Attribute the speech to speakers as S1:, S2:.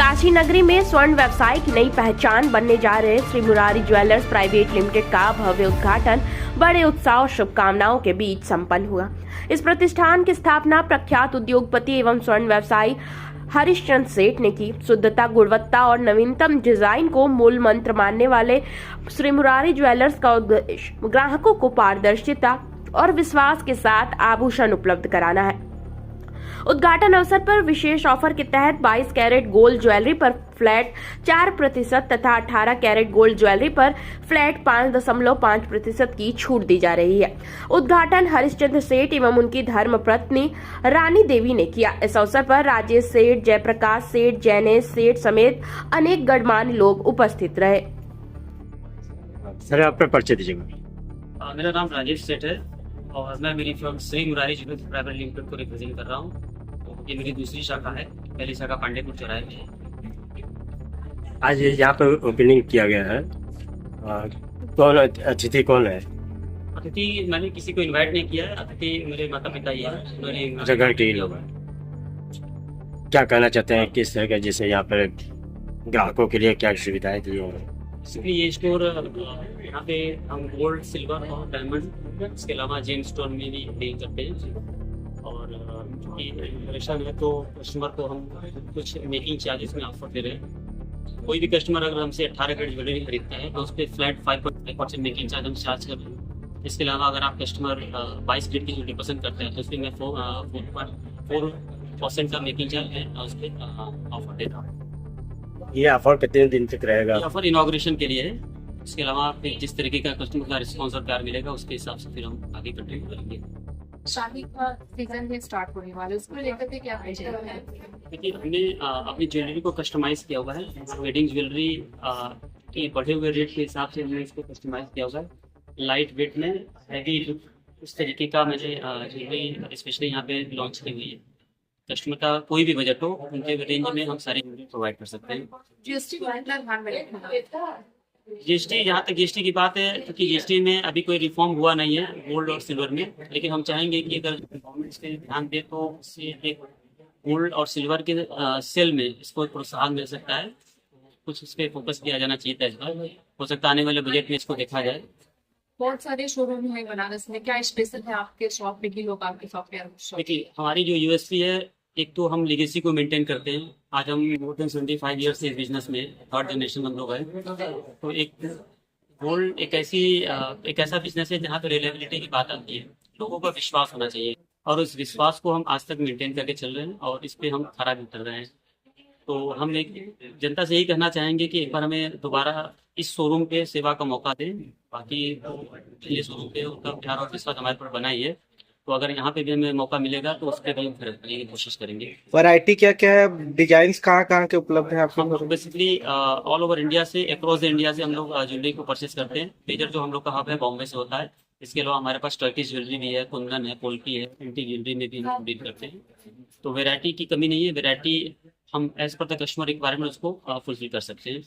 S1: काशी नगरी में स्वर्ण व्यवसाय की नई पहचान बनने जा रहे Shri Murari jewellers private limited का भव्य उद्घाटन बड़े उत्साह और शुभकामनाओं के बीच संपन्न हुआ। इस प्रतिष्ठान की स्थापना प्रख्यात उद्योगपति एवं स्वर्ण व्यवसायी हरिश्चंद्र सेठ ने की। शुद्धता, गुणवत्ता और नवीनतम डिजाइन को मूल मंत्र मानने वाले श्री मुरारी ज्वेलर्स का उद्देश्य ग्राहकों को पारदर्शिता और विश्वास के साथ आभूषण उपलब्ध कराना है। उद्घाटन अवसर पर विशेष ऑफर के तहत 22 कैरेट गोल्ड ज्वेलरी पर फ्लैट 4% तथा 18 कैरेट गोल्ड ज्वेलरी पर फ्लैट 5.5% की छूट दी जा रही है। उद्घाटन हरिश्चंद्र सेठ एवं उनकी धर्मपत्नी रानी देवी ने किया। इस अवसर पर राजेश सेठ, जयप्रकाश सेठ, जैनेश सेठ समेत अनेक गणमान्य लोग उपस्थित रहे।
S2: सर, आपका परिचय दीजिएगा।
S3: मेरा नाम राजेश सेठ है और मैं मेरी firm Shri Murari jewellers private limited को रिप्रेजेंट कर रहा हूँ। ये मेरी दूसरी शाखा है। पहली शाखा पांडेपुर चौराहे में है।
S2: आज यहाँ पर ओपनिंग किया गया है। कौन अतिथि कौन है?
S3: अतिथि मैंने किसी को इनवाइट नहीं किया है। अतिथि मेरे माता पिता ही है।
S2: अच्छा, घर के ही लोग हैं। क्या कहना चाहते हैं, किस तरह का, जैसे यहाँ पर ग्राहकों के लिए क्या सुविधाएं दी हैं?
S3: ये स्टोर यहाँ पे हम गोल्ड, सिल्वर और डायमंड, इसके अलावा जेम स्टोन में भी डील करते हैं। और इनोवेशन है तो कस्टमर को हम कुछ मेकिंग चार्जेस में ऑफर दे रहे हैं। कोई भी कस्टमर अगर हमसे 18 कैरेट ज्वेलरी खरीदता है तो उस पर फ्लैट 5% मेकिंग चार्ज हम चार्ज कर रहे हैं। इसके अलावा अगर आप कस्टमर 22 कैरेट की ज्वेलरी पसंद करते हैं तो उसमें मैं 4% का मेकिंग चार्ज है उस पर ऑफर देता हूँ।
S2: ये ऑफर कितने दिन तक रहेगा?
S3: ये ऑफर इनॉग्रेशन के लिए है। इसके अलावा फिर जिस तरीके का कस्टमर का रिस्पॉन्स और प्यार मिलेगा उसके हिसाब से फिर हम आगे कंटिन्यू करेंगे।
S4: शादी का सीजन भी स्टार्ट होने वाला है, उसको लेकर के क्या प्लान है?
S3: देखिए, हमने अपनी ज्वेलरी को कस्टमाइज किया हुआ है। वेडिंग ज्वेलरी के बढ़े हुए रेट के हिसाब से हमने इसको कस्टमाइज किया हुआ है। लाइट वेट में हैवी इस तरीके का मैंने ज्वेलरी स्पेशली यहाँ पे लॉन्च की हुई है। कस्टमर का कोई भी बजट हो, उनके रेंज में हम सारी ज्वेलरी प्रोवाइड कर सकते हैं।
S4: जीएसटी को कितना ध्यान में रखना?
S3: जीएसटी, जहाँ तक जीएसटी की बात है, क्योंकि जीएसटी में अभी कोई रिफॉर्म हुआ नहीं है गोल्ड और सिल्वर में, लेकिन हम चाहेंगे कि अगर गवर्नमेंट इस पर ध्यान दे तो इससे एक गोल्ड और सिल्वर के सेल में इसको प्रोत्साहन मिल सकता है। कुछ इस पर फोकस किया जाना चाहिए था। इस बार हो सकता है आने वाले बजट में इसको देखा जाए।
S4: बहुत सारे शोरूम है बनारस में, क्या स्पेशल है आपके शॉप पे कि लोग आपके शॉप पे आए?
S3: देखिए, हमारी जो यूएसपी है, एक तो हम लेगेसी को मेंटेन करते हैं। आज हम मोर देन 75 ईयर्स से इस बिजनेस में, 3rd जनरेशन हम लोग हैं। तो एक गोल्ड एक ऐसा बिजनेस है जहाँ पे रिलायबिलिटी की बात आती है। लोगों का विश्वास होना चाहिए और उस विश्वास को हम आज तक मेंटेन करके चल रहे हैं और इस पे हम खरा भी उतर रहे हैं। तो हम एक जनता से यही कहना चाहेंगे कि एक बार हमें दोबारा इस शोरूम पे सेवा का मौका दें। बाकी ये शोरूम पे उनका प्यार और विश्वास हमारे पर बना ही है। तो अगर यहाँ पे भी हमें मौका मिलेगा तो उस पर भी हम खरीदने की कोशिश करेंगे।
S5: वैरायटी क्या क्या है, डिजाइन कहाँ के उपलब्ध है आपके?
S3: हम बेसिकली ऑल ओवर इंडिया से, अक्रॉस द इंडिया से हम लोग ज्वेलरी को परचेस करते हैं। मेजर जो हम लोग का हब है बॉम्बे से होता है। इसके अलावा हमारे पास टर्किश ज्वेलरी भी है, कुंदन है, पोल्की है, एंटी ज्वेलरी में भी हम डील करते हैं। तो वेरायटी की कमी नहीं है। वेरायटी हम as per the customer requirement उसको फुलफिल कर सकते हैं।